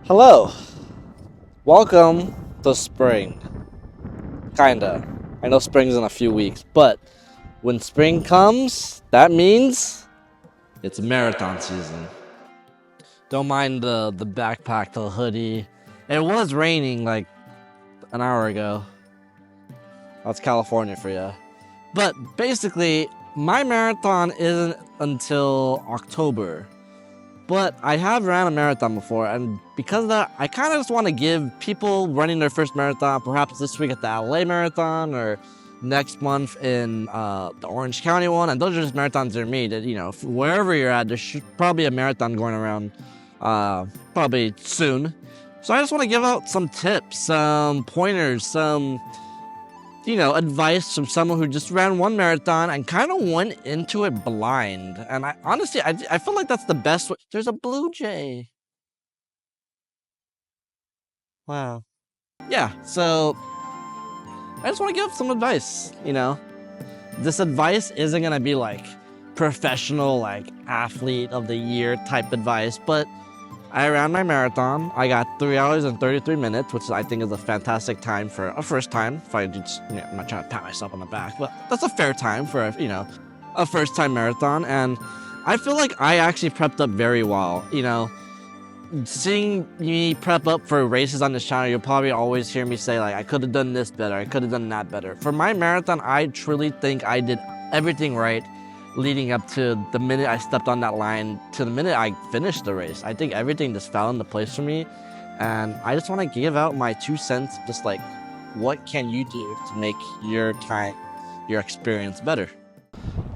Hello, welcome to spring. Kinda. I know spring's in a few weeks, but when spring comes, that means it's marathon season. Don't mind the backpack, the hoodie. It was raining like an hour ago. That's California for you. But basically, my marathon isn't until October. But I have ran a marathon before, and because of that, I kind of just want to give people running their first marathon, perhaps this week at the LA Marathon or next month in the Orange County one, and those are just marathons near me. That wherever you're at, there's probably a marathon going around, probably soon. So I just want to give out some tips, some pointers, some advice from someone who just ran one marathon and kind of went into it blind. And I honestly, I feel like that's the best way. There's a blue jay. Wow. Yeah, so I just want to give some advice, This advice isn't going to be like professional, like athlete of the year type advice, but I ran my marathon. I got 3 hours and 33 minutes, which I think is a fantastic time for a first time. If I just, I'm not trying to pat myself on the back, but that's a fair time for a first time marathon. And I feel like I actually prepped up very well. Seeing me prep up for races on this channel, you'll probably always hear me say like, I could have done this better, I could have done that better. For my marathon, I truly think I did everything right leading up to the minute I stepped on that line to the minute I finished the race. I think everything just fell into place for me, and I just want to give out my 2 cents, just like, what can you do to make your experience better?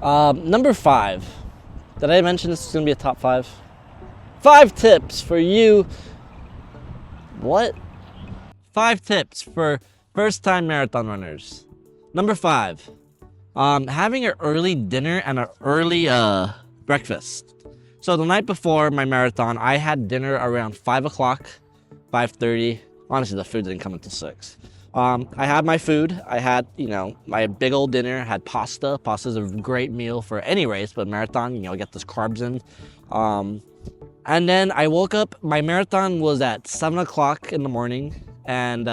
Number 5. Did I mention this is going to be a top 5? 5 tips for you. What? 5 tips for first-time marathon runners. Number 5. Having an early dinner and an early breakfast. So the night before my marathon, I had dinner around 5 o'clock, 5:30. Honestly, the food didn't come until 6. I had my food. I had, my big old dinner. I had pasta. Pasta's a great meal for any race, but marathon, get those carbs in. And then I woke up. My marathon was at 7 o'clock in the morning, and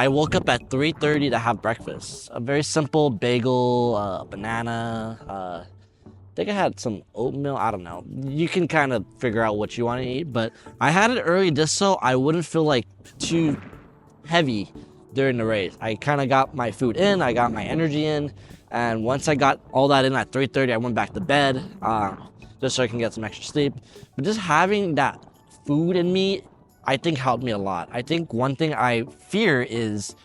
I woke up at 3:30 to have breakfast. A very simple bagel, banana. I think I had some oatmeal. I don't know. You can kind of figure out what you want to eat, but I had it early just so I wouldn't feel like too heavy during the race. I kind of got my food in, I got my energy in, and once I got all that in at 3:30, I went back to bed just so I can get some extra sleep. But just having that food in me, I think helped me a lot. I think one thing I fear is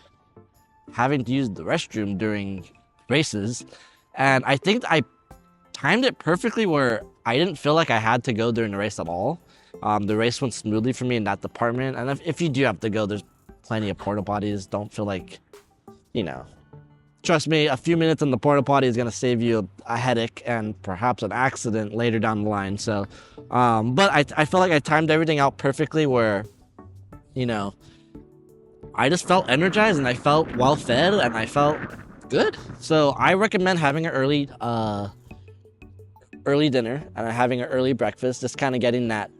having to use the restroom during races. And I think I timed it perfectly where I didn't feel like I had to go during the race at all. The race went smoothly for me in that department. And if you do have to go, there's plenty of porta potties. Don't feel like, trust me, a few minutes in the porta potty is going to save you a headache and perhaps an accident later down the line. So, but I feel like I timed everything out perfectly where, I just felt energized and I felt well fed and I felt good. So I recommend having an early dinner and having an early breakfast, just kind of getting that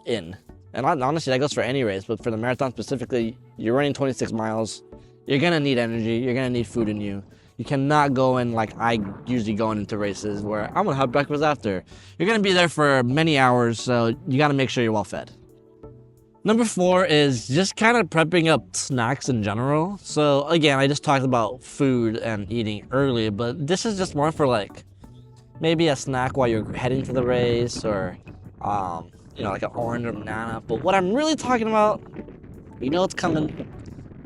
in. And honestly, that goes for any race, but for the marathon specifically, you're running 26 miles. You're going to need energy. You're going to need food in you. You cannot go in like I usually go into races where I'm going to have breakfast after. You're going to be there for many hours, so you got to make sure you're well fed. Number 4 is just kind of prepping up snacks in general. So again, I just talked about food and eating early, but this is just more for like maybe a snack while you're heading to the race or, like an orange or banana. But what I'm really talking about, it's coming,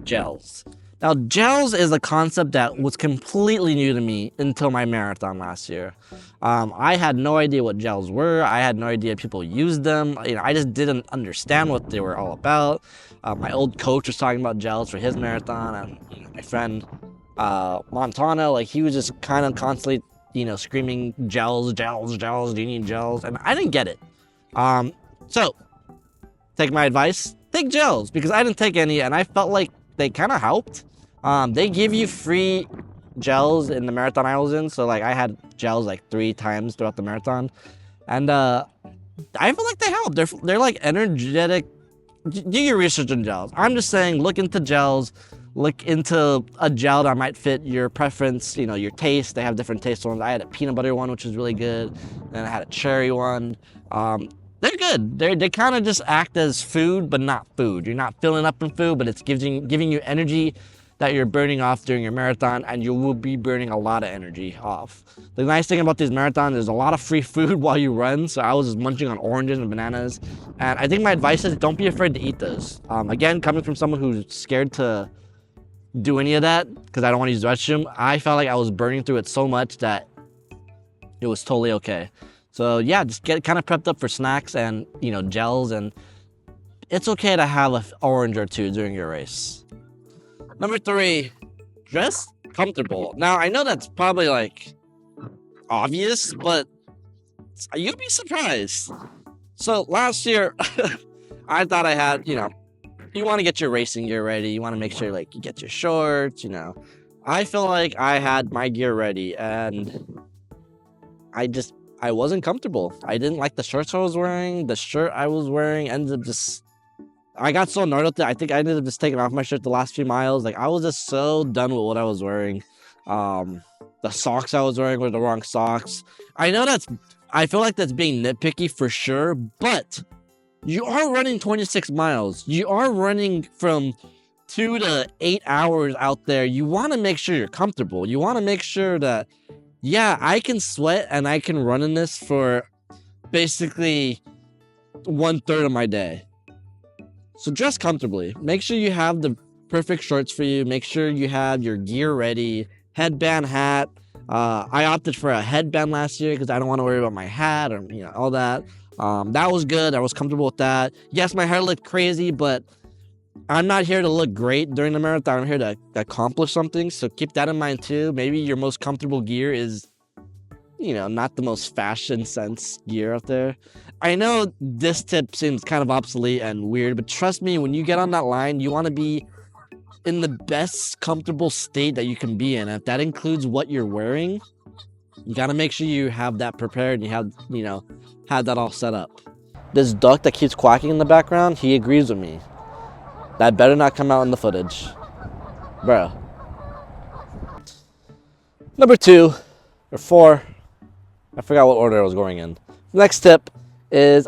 gels. Now, gels is a concept that was completely new to me until my marathon last year. I had no idea what gels were. I had no idea people used them. I just didn't understand what they were all about. My old coach was talking about gels for his marathon, and my friend Montana, he was just kind of constantly, screaming gels, gels, gels. Do you need gels? And I didn't get it. So take my advice. Take gels because I didn't take any, and I felt like they kind of helped. They give you free gels in the marathon I was in, so I had gels 3 times throughout the marathon, and I feel like they help. They're like energetic. Do your research on gels. I'm just saying, look into gels. Look into a gel that might fit your preference, you know, your taste. They have different taste ones. I had a peanut butter one, which was really good. And I had a cherry one. They're good. They kind of just act as food, but not food. You're not filling up in food, but it's giving you energy that you're burning off during your marathon, and you will be burning a lot of energy off. The nice thing about these marathons is a lot of free food while you run, so I was just munching on oranges and bananas, and I think my advice is don't be afraid to eat those. Again, coming from someone who's scared to do any of that, because I don't want to use the restroom, I felt like I was burning through it so much that it was totally okay. So yeah, just get kind of prepped up for snacks and, you know, gels, and it's okay to have an orange or two during your race. Number 3, dress comfortable. Now, I know that's probably like obvious, but you'd be surprised. So last year, I thought I had, you know, you want to get your racing gear ready. You want to make sure like you get your shorts, you know. I feel like I had my gear ready, and I wasn't comfortable. I didn't like the shorts I was wearing. The shirt I was wearing ended up just, I got so annoyed with it. I think I ended up just taking off my shirt the last few miles. Like, I was just so done with what I was wearing. The socks I was wearing were the wrong socks. I feel like that's being nitpicky for sure, but you are running 26 miles. You are running from 2 to 8 hours out there. You want to make sure you're comfortable. You want to make sure that, yeah, I can sweat and I can run in this for basically 1/3 of my day. So dress comfortably. Make sure you have the perfect shorts for you. Make sure you have your gear ready. Headband, hat. I opted for a headband last year because I don't want to worry about my hat or, you know, all that. That was good. I was comfortable with that. Yes, my hair looked crazy, but I'm not here to look great during the marathon. I'm here to accomplish something. So keep that in mind too. Maybe your most comfortable gear is, you know, not the most fashion sense gear out there. I know this tip seems kind of obsolete and weird, but trust me, when you get on that line, you want to be in the best comfortable state that you can be in. If that includes what you're wearing, you got to make sure you have that prepared and you have, you know, have that all set up. This duck that keeps quacking in the background, he agrees with me. That better not come out in the footage. Bro. Number 2 or 4, I forgot what order I was going in. Next tip is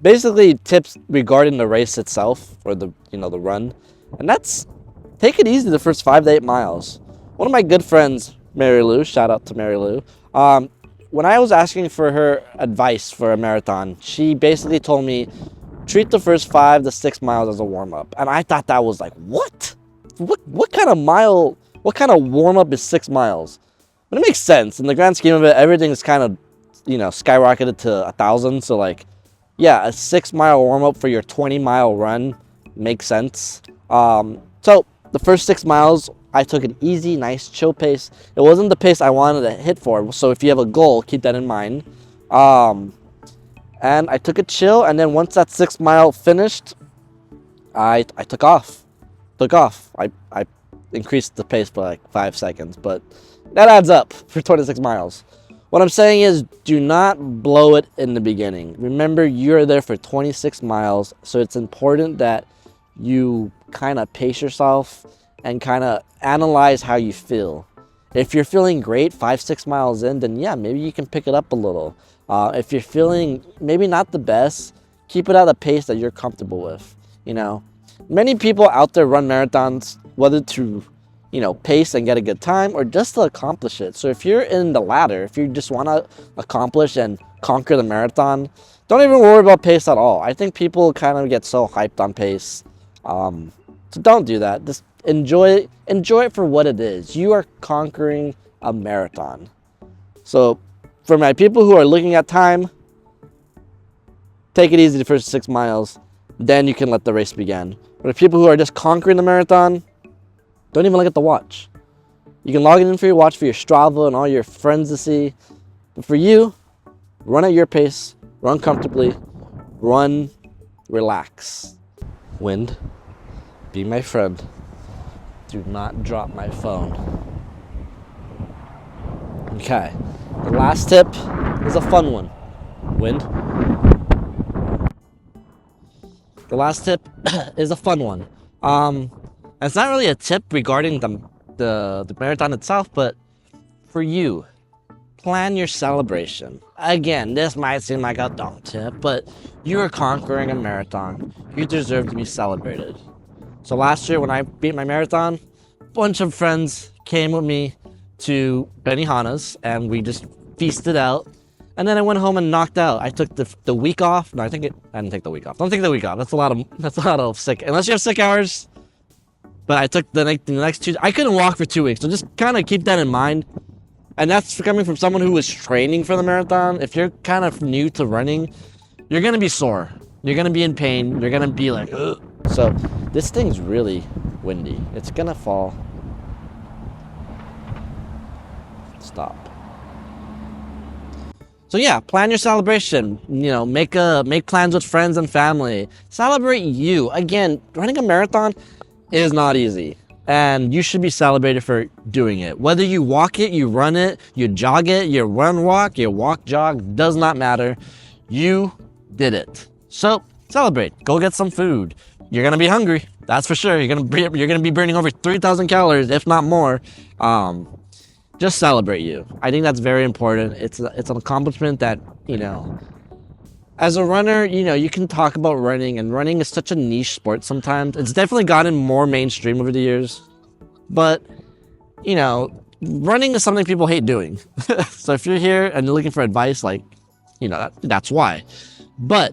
basically tips regarding the race itself, or the, you know, the run. And that's, take it easy the first 5 to 8 miles. One of my good friends, Mary Lou, shout out to Mary Lou, when I was asking for her advice for a marathon, she basically told me, treat the first 5 to 6 miles as a warm-up. And I thought that was like, what kind of warm-up is 6 miles? But it makes sense. In the grand scheme of it, everything is kind of, you know, skyrocketed to 1,000. So like, yeah, a 6-mile warm-up for your 20-mile run makes sense. So the first 6 miles, I took an easy, nice, chill pace. It wasn't the pace I wanted to hit for. So if you have a goal, keep that in mind. And I took it chill, and then once that 6 mile finished, I took off. I increased the pace by like 5 seconds, but that adds up for 26 miles. What I'm saying is, do not blow it in the beginning. Remember, you're there for 26 miles, so it's important that you kind of pace yourself and kind of analyze how you feel. If you're feeling great 5-6 miles in, then yeah, maybe you can pick it up a little. If you're feeling maybe not the best, keep it at a pace that you're comfortable with. You know, many people out there run marathons, whether to, you know, pace and get a good time or just to accomplish it. So if you're in the latter, if you just want to accomplish and conquer the marathon, don't even worry about pace at all. I think people kind of get so hyped on pace. So don't do that. Just enjoy it for what it is. You are conquering a marathon. So for my people who are looking at time, take it easy the first 6 miles. Then you can let the race begin. For the people who are just conquering the marathon, don't even look at the watch. You can log it in for your watch for your Strava and all your friends to see. But for you, run at your pace, run comfortably, run, relax. Wind, be my friend. Do not drop my phone. Okay, the last tip is a fun one. wind. The last tip is a fun one. It's not really a tip regarding the marathon itself, but for you, plan your celebration. Again, this might seem like a dumb tip, but you are conquering a marathon. You deserve to be celebrated. So last year when I beat my marathon, a bunch of friends came with me to Benihana's and we just feasted out. And then I went home and knocked out. I took the week off. No, I didn't take the week off. Don't take the week off. That's a lot of sick. Unless you have sick hours. But I took the next 2. I couldn't walk for 2 weeks, so just kind of keep that in mind. And that's coming from someone who was training for the marathon. If you're kind of new to running, you're gonna be sore. You're gonna be in pain. You're gonna be like, ugh. So this thing's really windy. It's gonna fall. Stop. So yeah, plan your celebration. You know, make plans with friends and family. Celebrate you. Again, running a marathon is not easy. And you should be celebrated for doing it. Whether you walk it, you run it, you jog it, you run walk, you walk jog, does not matter. You did it. So celebrate. Go get some food. You're gonna be hungry. That's for sure. You're gonna be burning over 3,000 calories, if not more. Just celebrate you. I think that's very important. It's an accomplishment that, you know, as a runner, you know, you can talk about running, and running is such a niche sport sometimes. It's definitely gotten more mainstream over the years. But, you know, running is something people hate doing. So if you're here and you're looking for advice, like, you know, that's why. But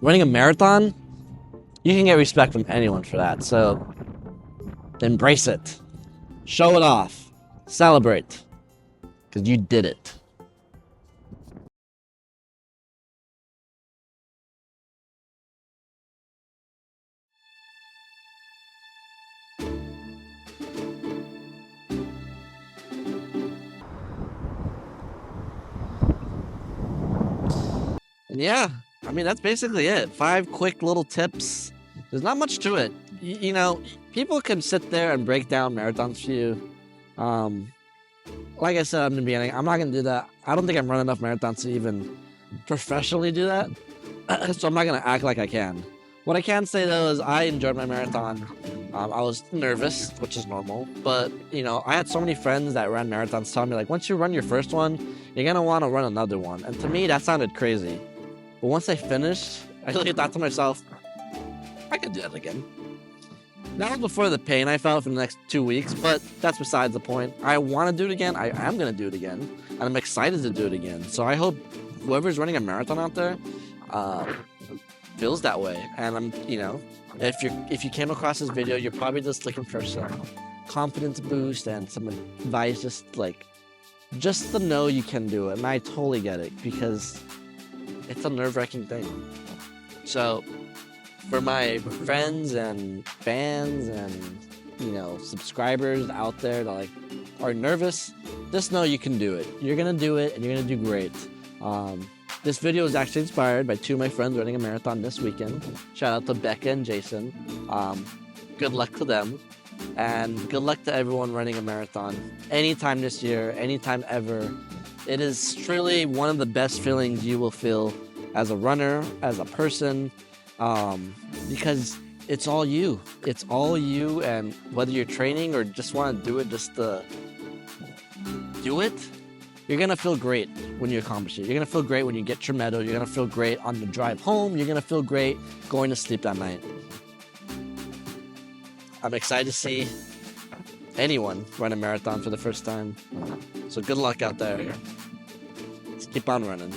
running a marathon, you can get respect from anyone for that. So embrace it. Show it off. Celebrate, because you did it. And yeah, I mean, that's basically it. 5 quick little tips. There's not much to it. You know, people can sit there and break down marathons for you. Like I said in the beginning, I'm not gonna do that. I don't think I'm running enough marathons to even professionally do that. So I'm not gonna act like I can. What I can say though is I enjoyed my marathon. I was nervous, which is normal, but you know, I had so many friends that ran marathons telling me like, once you run your first one, you're gonna want to run another one. And to me, that sounded crazy. But once I finished, I really thought to myself, I could do that again. That was before the pain I felt for the next 2 weeks, but that's besides the point. I want to do it again. I am going to do it again, and I'm excited to do it again. So I hope whoever's running a marathon out there feels that way. And I'm, you know, if you came across this video, you're probably just looking for some confidence boost and some advice, just to know you can do it. And I totally get it because it's a nerve-wracking thing. So for my friends and fans and, you know, subscribers out there that like are nervous, just know you can do it. You're gonna do it and you're gonna do great. This video is actually inspired by 2 of my friends running a marathon this weekend. Shout out to Becca and Jason. Good luck to them, and good luck to everyone running a marathon anytime this year, anytime ever. It is truly one of the best feelings you will feel as a runner, as a person. Because it's all you. It's all you, and whether you're training or just want to do it just to do it, you're going to feel great when you accomplish it. You're going to feel great when you get your medal. You're going to feel great on the drive home. You're going to feel great going to sleep that night. I'm excited to see anyone run a marathon for the first time. So good luck out there. Let's keep on running.